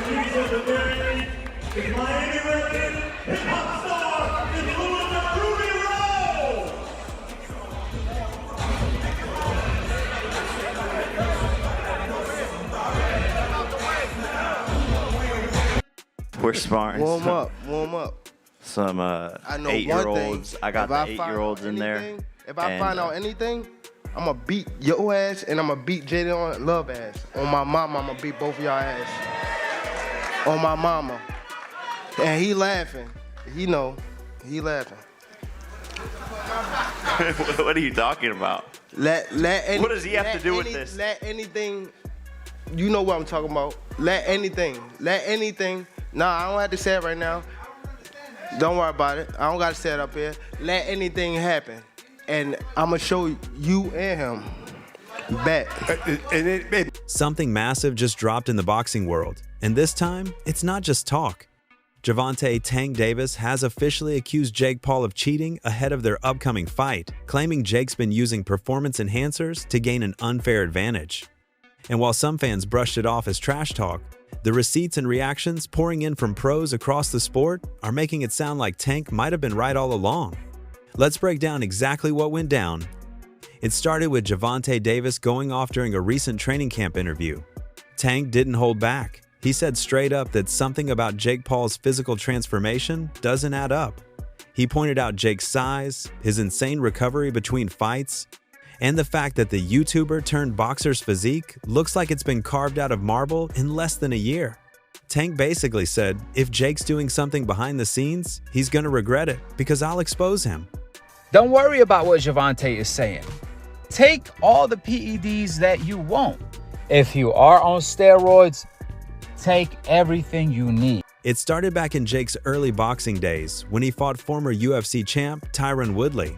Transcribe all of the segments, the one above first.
piece of the day is Miami resident hip-hop star and Ruby Rose! We're sparring. Warm up. Some I know 8-year-olds. one thing. I got If the find 8-year-olds out in there. anything- If I find out anything, I'm going to beat your ass and I'm going to beat Jadon Love ass. On my mama, I'm going to beat both of y'all ass. On my mama. And he laughing. He know. He laughing. What are you talking about? What does he have to do with this? Let anything, you know what I'm talking about. Let anything. Nah, I don't have to say it right now. Don't worry about it. I don't got to say it up here. Let anything happen. And I'm going to show you and him. Bet. Something massive just dropped in the boxing world. And this time, it's not just talk. Gervonta "Tank" Davis has officially accused Jake Paul of cheating ahead of their upcoming fight, claiming Jake's been using performance enhancers to gain an unfair advantage. And while some fans brushed it off as trash talk, the receipts and reactions pouring in from pros across the sport are making it sound like Tank might have been right all along. Let's break down exactly what went down. It started with Gervonta Davis going off during a recent training camp interview. Tank didn't hold back. He said straight up that something about Jake Paul's physical transformation doesn't add up. He pointed out Jake's size, his insane recovery between fights, and the fact that the YouTuber turned boxer's physique looks like it's been carved out of marble in less than a year. Tank basically said, if Jake's doing something behind the scenes, he's gonna regret it because I'll expose him. Don't worry about what Gervonta is saying. Take all the PEDs that you want. If you are on steroids, take everything you need. It started back in Jake's early boxing days when he fought former UFC champ Tyron Woodley.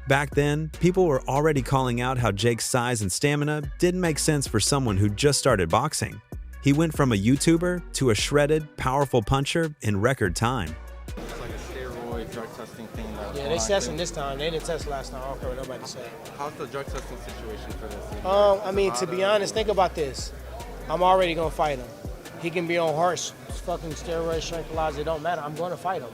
Back then, people were already calling out how Jake's size and stamina didn't make sense for someone who just started boxing. He went from a YouTuber to a shredded, powerful puncher in record time. It's like a steroid drug testing thing. Yeah, they testing this time. They didn't test last time. I don't care what nobody said. How's the drug testing situation for this? I mean, to be honest, think about this. I'm already gonna fight him. He can be on harsh fucking steroids, tranquilizer. It don't matter. I'm gonna fight him.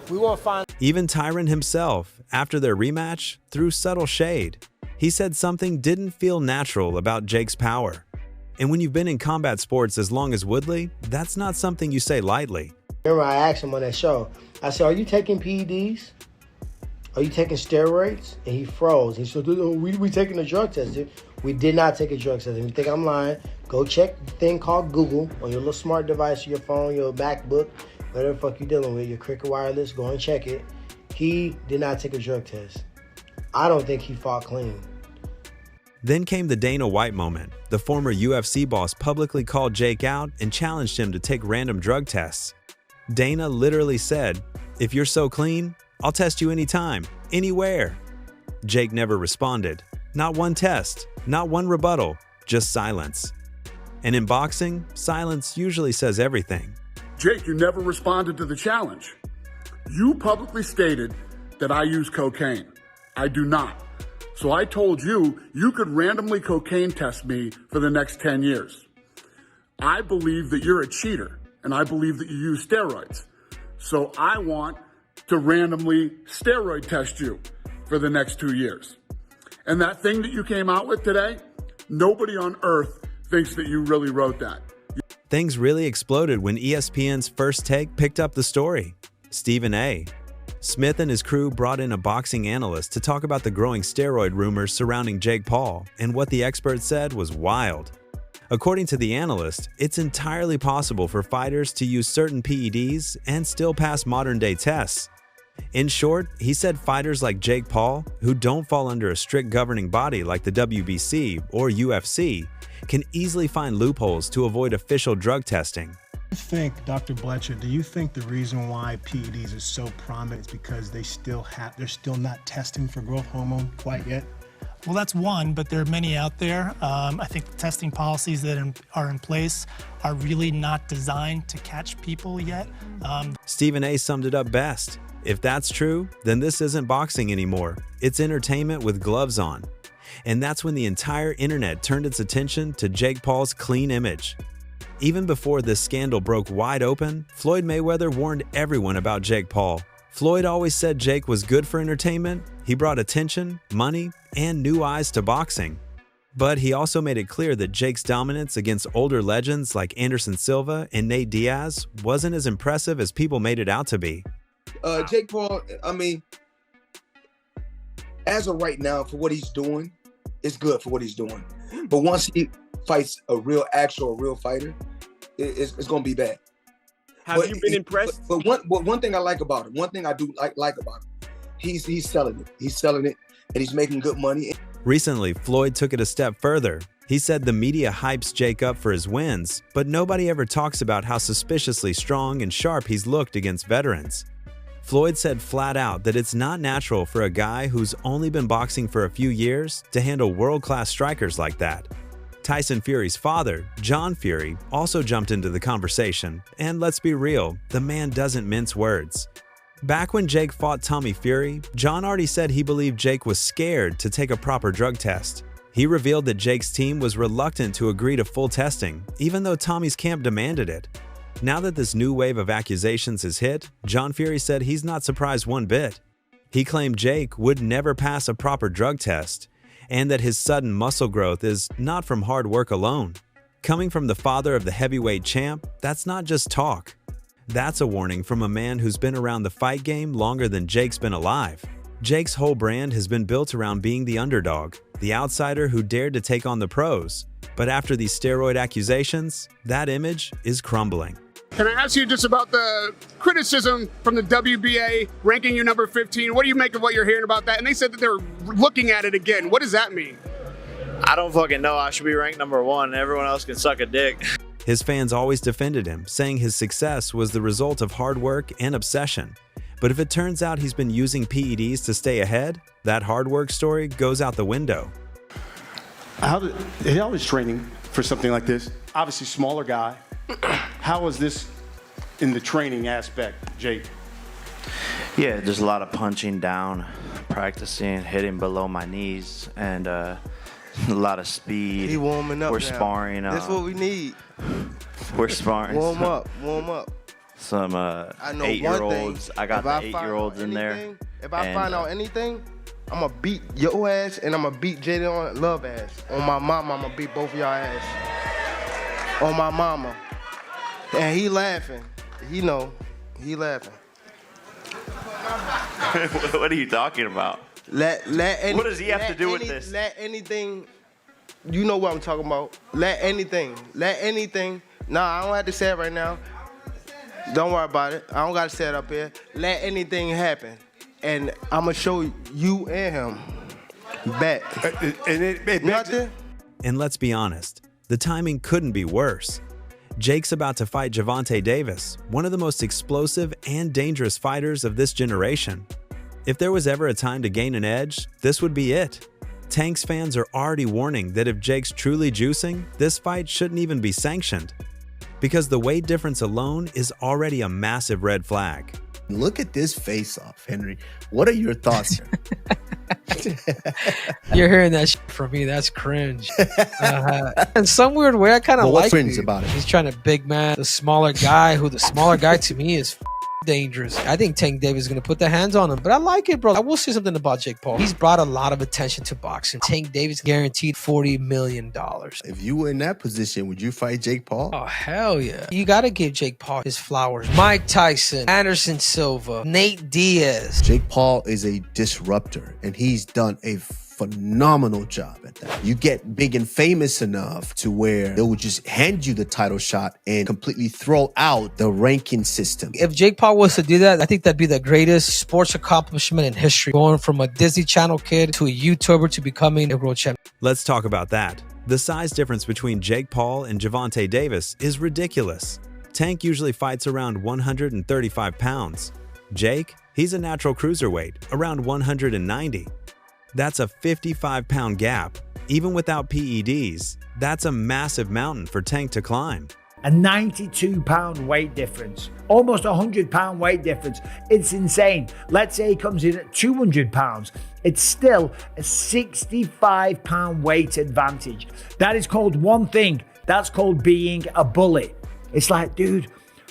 We won't find. Even Tyron himself, after their rematch, threw subtle shade. He said something didn't feel natural about Jake's power. And when you've been in combat sports as long as Woodley, that's not something you say lightly. Remember, I asked him on that show, I said, are you taking PEDs? Are you taking steroids? And he froze. He said, oh, we taking a drug test. We did not take a drug test. If you think I'm lying, go check the thing called Google on your little smart device, your phone, your MacBook, whatever the fuck you're dealing with, your Cricket Wireless, go and check it. He did not take a drug test. I don't think he fought clean. Then came the Dana White moment. The former UFC boss publicly called Jake out and challenged him to take random drug tests. Dana literally said, if you're so clean, I'll test you anytime, anywhere. Jake never responded. Not one test, not one rebuttal, just silence. And in boxing, silence usually says everything. Jake, you never responded to the challenge. You publicly stated that I use cocaine. I do not. So I told you, you could randomly cocaine test me for the next 10 years. I believe that you're a cheater, and I believe that you use steroids. So I want to randomly steroid test you for the next 2 years. And that thing that you came out with today, nobody on earth thinks that you really wrote that. Things really exploded when ESPN's First Take picked up the story. Stephen A. Smith and his crew brought in a boxing analyst to talk about the growing steroid rumors surrounding Jake Paul, and what the expert said was wild. According to the analyst, it's entirely possible for fighters to use certain PEDs and still pass modern-day tests. In short, he said fighters like Jake Paul, who don't fall under a strict governing body like the WBC or UFC, can easily find loopholes to avoid official drug testing. Dr. Bletcher, do you think the reason why PEDs is so prominent is because they're still not testing for growth hormone quite yet? Well, that's one, but there are many out there. I think the testing policies that are in place are really not designed to catch people yet. Stephen A. summed it up best. If that's true, then this isn't boxing anymore. It's entertainment with gloves on. And that's when the entire internet turned its attention to Jake Paul's clean image. Even before this scandal broke wide open, Floyd Mayweather warned everyone about Jake Paul. Floyd always said Jake was good for entertainment, he brought attention, money, and new eyes to boxing. But he also made it clear that Jake's dominance against older legends like Anderson Silva and Nate Diaz wasn't as impressive as people made it out to be. Jake Paul, I mean, as of right now, for what he's doing, it's good for what he's doing. But once he fights a real fighter, it's going to be bad. Have you been impressed? But one thing I like about him, one thing I do like about him, he's selling it. He's selling it, and he's making good money. Recently, Floyd took it a step further. He said the media hypes Jake up for his wins, but nobody ever talks about how suspiciously strong and sharp he's looked against veterans. Floyd said flat out that it's not natural for a guy who's only been boxing for a few years to handle world-class strikers like that. Tyson Fury's father, John Fury, also jumped into the conversation, and let's be real, the man doesn't mince words. Back when Jake fought Tommy Fury, John already said he believed Jake was scared to take a proper drug test. He revealed that Jake's team was reluctant to agree to full testing, even though Tommy's camp demanded it. Now that this new wave of accusations has hit, John Fury said he's not surprised one bit. He claimed Jake would never pass a proper drug test, and that his sudden muscle growth is not from hard work alone. Coming from the father of the heavyweight champ, that's not just talk. That's a warning from a man who's been around the fight game longer than Jake's been alive. Jake's whole brand has been built around being the underdog, the outsider who dared to take on the pros. But after these steroid accusations, that image is crumbling. Can I ask you just about the criticism from the WBA ranking you number 15? What do you make of what you're hearing about that? And they said that they're looking at it again. What does that mean? I don't fucking know. I should be ranked number 1. Everyone else can suck a dick. His fans always defended him, saying his success was the result of hard work and obsession. But if it turns out he's been using PEDs to stay ahead, that hard work story goes out the window. How was training for something like this? Obviously, smaller guy. How was this in the training aspect, Jake? Yeah, just a lot of punching down, practicing, hitting below my knees, and a lot of speed. He warming up. We're now. sparring. That's what we need. We're sparring. Warm up. Some I know 8-year-olds. I got the 8-year-olds in there. If I find out anything, I'm gonna beat your ass and I'm gonna beat Jaden Love ass. On my mama, I'm gonna beat both of y'all ass. On my mama. And he laughing. He know. He laughing. What are you talking about? What does he have to do with this? Let anything, you know what I'm talking about. Let anything. Nah, I don't have to say it right now. Don't worry about it. I don't got to say it up here. Let anything happen. And I'm going to show you and him. Bet. Nothing? And let's be honest, the timing couldn't be worse. Jake's about to fight Gervonta Davis, one of the most explosive and dangerous fighters of this generation. If there was ever a time to gain an edge, this would be it. Tank's fans are already warning that if Jake's truly juicing, this fight shouldn't even be sanctioned. Because the weight difference alone is already a massive red flag. Look at this face-off, Henry. What are your thoughts here? You're hearing that shit from me. That's cringe. In some weird way, I kind of like what's cringe about it? He's trying to big man the smaller guy, who the smaller guy to me is dangerous. I think Tank Davis is going to put the hands on him, but I like it, bro. I will say something about Jake Paul. He's brought a lot of attention to boxing. Tank Davis guaranteed $40 million. If you were in that position, would you fight Jake Paul? Oh, hell yeah. You got to give Jake Paul his flowers. Mike Tyson, Anderson Silva, Nate Diaz. Jake Paul is a disruptor, and he's done a phenomenal job at that. You get big and famous enough to where they would just hand you the title shot and completely throw out the ranking system. If Jake Paul was to do that, I think that'd be the greatest sports accomplishment in history. Going from a Disney Channel kid to a YouTuber to becoming a world champion. Let's talk about that. The size difference between Jake Paul and Gervonta Davis is ridiculous. Tank usually fights around 135 pounds. Jake, he's a natural cruiserweight, around 190. That's a 55-pound gap. Even without PEDs, that's a massive mountain for Tank to climb. A 92-pound weight difference, almost a 100-pound weight difference. It's insane. Let's say he comes in at 200 pounds. It's still a 65-pound weight advantage. That is called one thing. That's called being a bully. It's like, dude,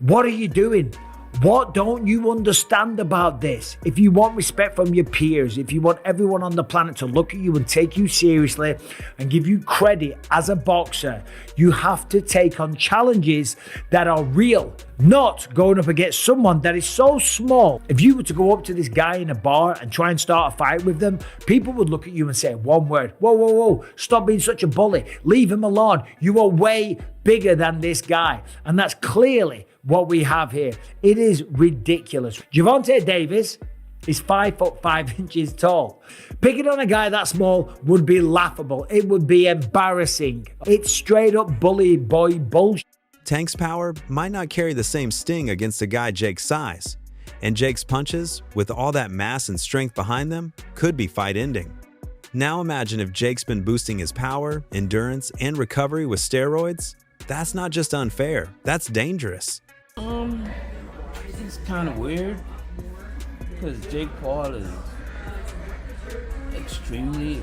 what are you doing? What don't you understand about this? If you want respect from your peers, if you want everyone on the planet to look at you and take you seriously and give you credit as a boxer, you have to take on challenges that are real, not going up against someone that is so small. If you were to go up to this guy in a bar and try and start a fight with them, people would look at you and say one word, whoa, whoa, whoa, stop being such a bully, leave him alone. You are way bigger than this guy. And that's clearly what we have here. It is ridiculous. Gervonta Davis is 5'5" tall. Picking on a guy that small would be laughable. It would be embarrassing. It's straight up bully boy bullshit. Tank's power might not carry the same sting against a guy Jake's size, and Jake's punches, with all that mass and strength behind them, could be fight-ending. Now imagine if Jake's been boosting his power, endurance, and recovery with steroids. That's not just unfair, that's dangerous. It's kind of weird because Jake Paul is extremely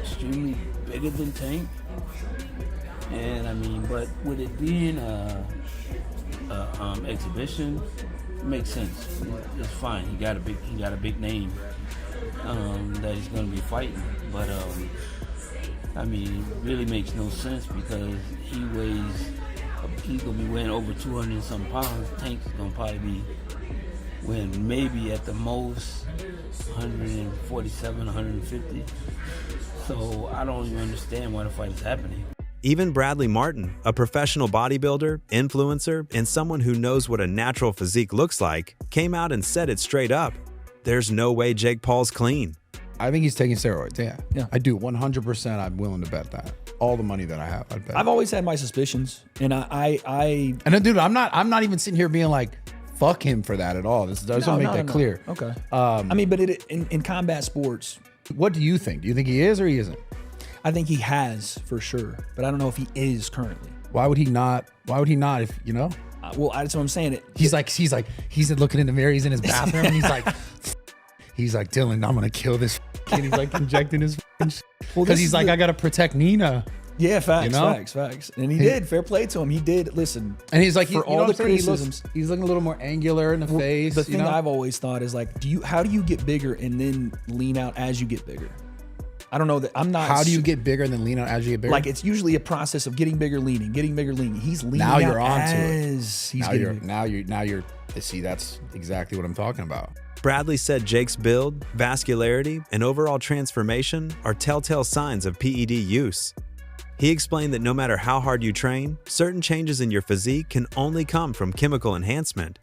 bigger than Tank, and I mean, but with it being a exhibition, it makes sense. It's fine. He got a big name that he's going to be fighting, but I mean, it really makes no sense because he's gonna be weighing over 200 and some pounds. Tank's gonna probably be weighing maybe at the most 147, 150. So I don't even understand why the fight is happening. Even Bradley Martyn, a professional bodybuilder, influencer, and someone who knows what a natural physique looks like, came out and said it straight up. There's no way Jake Paul's clean. I think he's taking steroids. Yeah. I do 100%. I'm willing to bet that. All the money that I have, I'd bet. I've always had my suspicions, and and dude, I'm not even sitting here being like, fuck him for that at all. I just want to make that clear. Okay. I mean, but in combat sports, what do you think? Do you think he is or he isn't? I think he has for sure, but I don't know if he is currently. Why would he not? Why would he not? If you know? Well, that's what I'm saying. He's looking in the mirror. He's in his bathroom, and he's like, Dylan, I'm gonna kill this. And he's like injecting his. Because he's like, I gotta protect Nina. Yeah, facts, you know? facts. And he did. Fair play to him. He did listen. And he's like, for all the criticisms, he's looking a little more angular in the face. The thing I've always thought is like, how do you get bigger and then lean out as you get bigger? I don't know that I'm not. How do you get bigger and then lean out as you get bigger? Like it's usually a process of getting bigger, leaning. He's leaning now you're out onto as it. he's now you're. See, that's exactly what I'm talking about. Bradley said Jake's build, vascularity, and overall transformation are telltale signs of PED use. He explained that no matter how hard you train, certain changes in your physique can only come from chemical enhancement.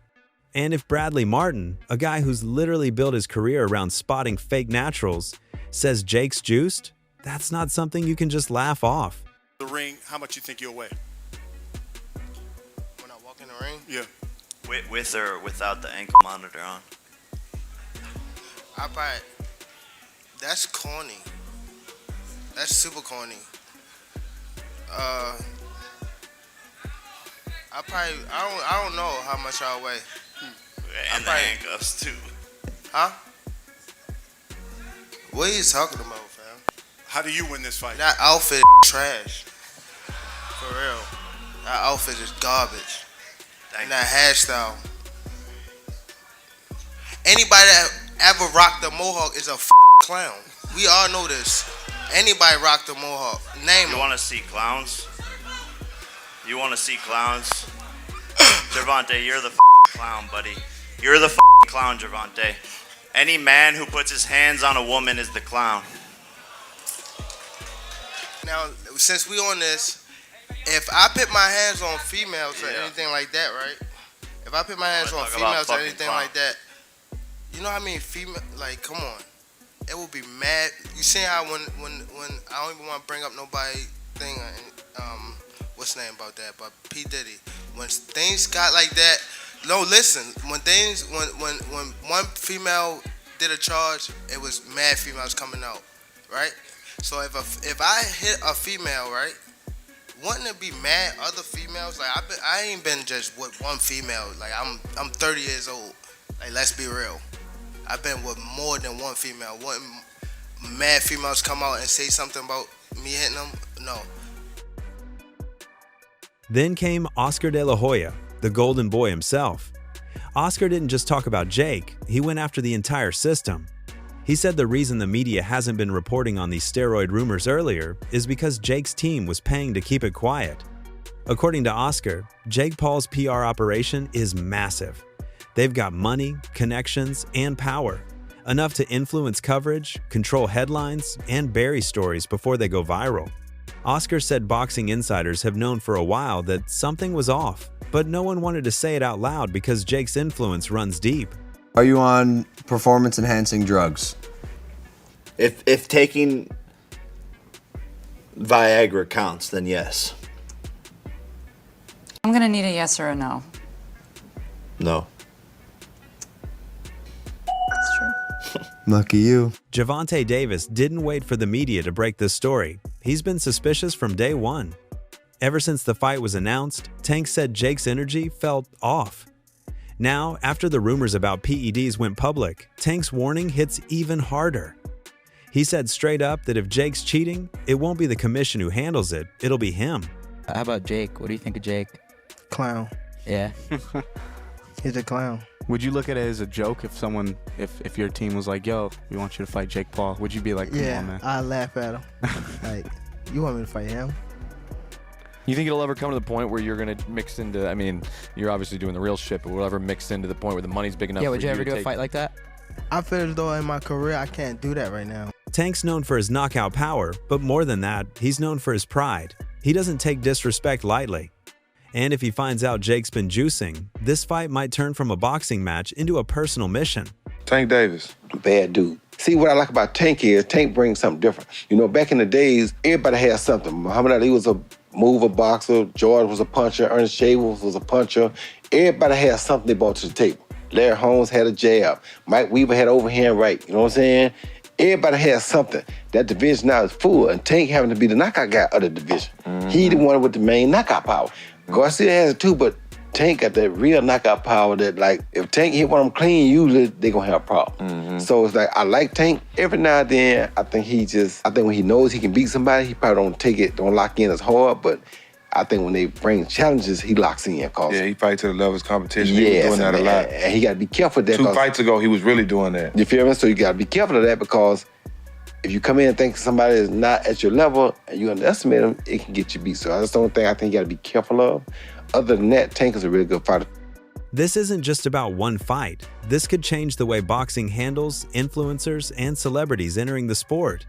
And if Bradley Martyn, a guy who's literally built his career around spotting fake naturals, says Jake's juiced, that's not something you can just laugh off. The ring, how much you think you'll weigh? When I walk in the ring? Yeah. With or without the ankle monitor on? That's corny. That's super corny. I don't know how much I'll weigh. And the handcuffs too. Huh? What are you talking about, fam? How do you win this fight? That outfit is trash. For real. That outfit is garbage. And that hairstyle. Anybody that ever rocked a mohawk is a clown. We all know this. Anybody rocked a mohawk. Name You want to see clowns? You want to see clowns? Gervonta, you're the clown, buddy. You're the clown, Gervonta. Any man who puts his hands on a woman is the clown. Now, since we on this, if I put my hands on females or anything like that, right? If I put my hands on females or anything like that, you know how many female? Like, come on, it will be mad. You see how when I don't even want to bring up nobody thing, what's the name about that? But P Diddy, when things got like that. No, listen. When one female did a charge, it was mad females coming out, right? So if I hit a female, right, wouldn't it be mad other females? Like I ain't been just with one female. Like I'm 30 years old. Like let's be real. I've been with more than one female. Wouldn't mad females come out and say something about me hitting them? No. Then came Oscar De La Hoya, the golden boy himself. Oscar didn't just talk about Jake, he went after the entire system. He said the reason the media hasn't been reporting on these steroid rumors earlier is because Jake's team was paying to keep it quiet. According to Oscar, Jake Paul's PR operation is massive. They've got money, connections, and power, enough to influence coverage, control headlines, and bury stories before they go viral. Oscar said boxing insiders have known for a while that something was off, but no one wanted to say it out loud because Jake's influence runs deep. Are you on performance-enhancing drugs? If taking Viagra counts, then yes. I'm gonna need a yes or a no. No. That's true. Lucky you. Gervonta Davis didn't wait for the media to break this story. He's been suspicious from day one. Ever since the fight was announced, Tank said Jake's energy felt off. Now, after the rumors about PEDs went public, Tank's warning hits even harder. He said straight up that if Jake's cheating, it won't be the commission who handles it, it'll be him. How about Jake? What do you think of Jake? Clown. Yeah. He's a clown. Would you look at it as a joke if someone, if your team was like, yo, we want you to fight Jake Paul? Would you be like, come on, man? I laugh at him. Like, you want me to fight him? You think it'll ever come to the point where you're going to mix into, I mean, you're obviously doing the real shit, but will it ever mix into the point where the money's big enough Yeah, for would you ever to do a take- fight like that? I feel as though in my career I can't do that right now. Tank's known for his knockout power, but more than that, he's known for his pride. He doesn't take disrespect lightly. And if he finds out Jake's been juicing, this fight might turn from a boxing match into a personal mission. Tank Davis, bad dude. See, what I like about Tank is Tank brings something different. You know, back in the days, everybody had something. Muhammad Ali was a mover boxer, George was a puncher, Ernest Shaver was a puncher. Everybody had something they brought to the table. Larry Holmes had a jab. Mike Weaver had overhand right. You know what I'm saying? Everybody has something. That division now is full, and Tank having to be the knockout guy of the division. He the one with the main knockout power. Garcia has it too, but Tank got that real knockout power that, like, if Tank hit one of them clean, usually they gonna have a problem. So it's like, I like Tank. Every now and then, I think when he knows he can beat somebody, he probably don't lock in as hard, but I think when they bring challenges, he locks in. Yeah, he fights to the level of competition. Yes, He was doing that a lot. And he got to be careful of that. 2 fights ago, he was really doing that. You feel me? So you got to be careful of that, because if you come in and think somebody is not at your level and you underestimate them, it can get you beat. So that's the only thing I think you got to be careful of. Other than that, Tank is a really good fighter. This isn't just about one fight. This could change the way boxing handles influencers and celebrities entering the sport.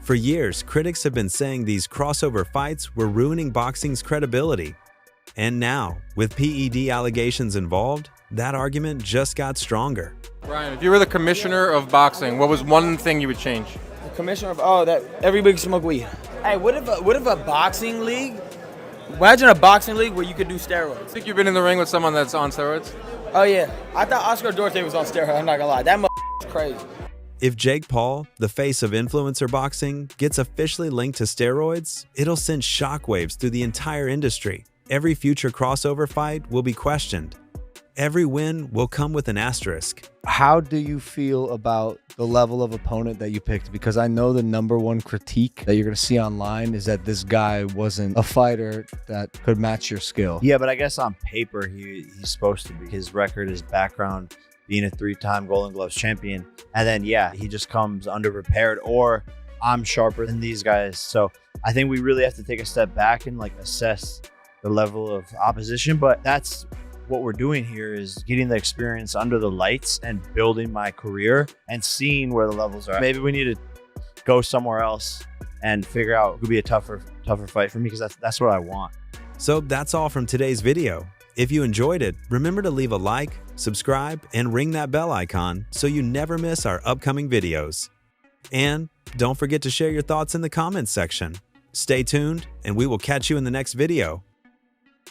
For years, critics have been saying these crossover fights were ruining boxing's credibility. And now, with PED allegations involved, that argument just got stronger. Ryan, if you were the commissioner of boxing, what was one thing you would change? The commissioner of that everybody can smoke weed. Hey, what if a boxing league? Imagine a boxing league where you could do steroids. I think you've been in the ring with someone that's on steroids? Oh yeah, I thought Oscar Duarte was on steroids. I'm not gonna lie, that is crazy. If Jake Paul, the face of influencer boxing, gets officially linked to steroids, it'll send shockwaves through the entire industry. Every future crossover fight will be questioned. Every win will come with an asterisk. How do you feel about the level of opponent that you picked? Because I know the #1 critique that you're going to see online is that this guy wasn't a fighter that could match your skill. Yeah, but I guess on paper, he's supposed to be. His record, his background, being a 3-time Golden Gloves champion. And then, yeah, he just comes underprepared, or I'm sharper than these guys. So I think we really have to take a step back and assess the level of opposition. But that's what we're doing here, is getting the experience under the lights and building my career and seeing where the levels are. Maybe we need to go somewhere else and figure out who would be a tougher fight for me, because that's what I want. So that's all from today's video. If you enjoyed it, remember to leave a like, subscribe, and ring that bell icon so you never miss our upcoming videos. And don't forget to share your thoughts in the comments section. Stay tuned, and we will catch you in the next video.